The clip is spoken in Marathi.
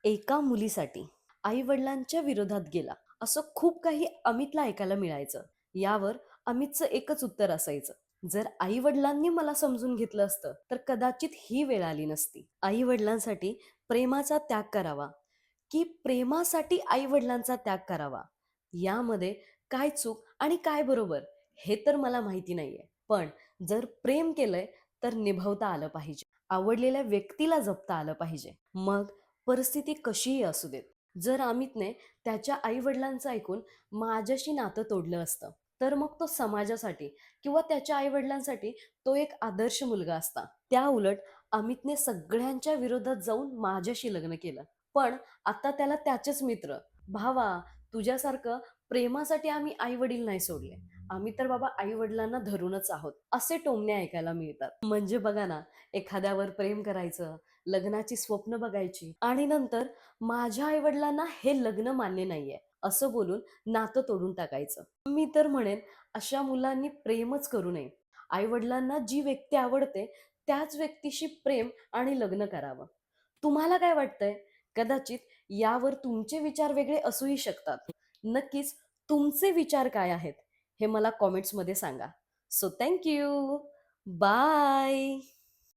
एका मुलीसाठी आई वडिलांच्या विरोधात गेला असं खूप काही अमितला ऐकायला मिळायचं. यावर अमितचं एकच उत्तर असायचं, जर आई वडिलांनी मला समजून घेतलं असतं तर कदाचित ही वेळ आली नसती. आई वडिलांसाठी प्रेमाचा त्याग करावा की प्रेमासाठी आई वडिलांचा त्याग करावा, यामध्ये काय चूक आणि काय बरोबर हे तर मला माहिती नाहीये. पण जर प्रेम केलंय तर निभवता आलं पाहिजे, आवडलेल्या व्यक्तीला जपता आलं पाहिजे. मग परिस्थिती कशीही असू देत. जर अमितने त्याच्या आई-वडिलांचं ऐकून माझ्याशी नातं तोडलं असतं, तर मग तो समाजासाठी किंवा त्याच्या आई-वडिलांसाठी तो एक आदर्श मुलगा असता. त्याउलट अमितने सगळ्यांच्या विरोधात जाऊन माझ्याशी लग्न केलं. पण आता त्याला त्याचेच मित्र, "भावा, तुझ्यासारखं प्रेमासाठी आम्ही आई-वडील नाही सोडले. आम्ही तर बाबा आई-वडिलांना धरूनच आहोत." असे टोमणे ऐकायला मिळतात. म्हणजे बघा ना, एखाद्यावर प्रेम करायचं, लग्नाची स्वप्न बघायची आणि नंतर माझ्या आईवडिलांना हे लग्न मान्य नाहीये असं बोलून नातं तोडून टाकायचं. मी तर म्हणेन अशा मुलांनी प्रेमच करू नये. आईवडिलांना जी व्यक्ती आवडते त्याच व्यक्तीशी प्रेम आणि लग्न करावं. तुम्हाला काय वाटतंय? कदाचित यावर तुमचे विचार वेगळे असूही शकतात. नक्कीच तुमचे विचार काय आहेत हे मला कॉमेंट्समध्ये सांगा. So thank you. बाय.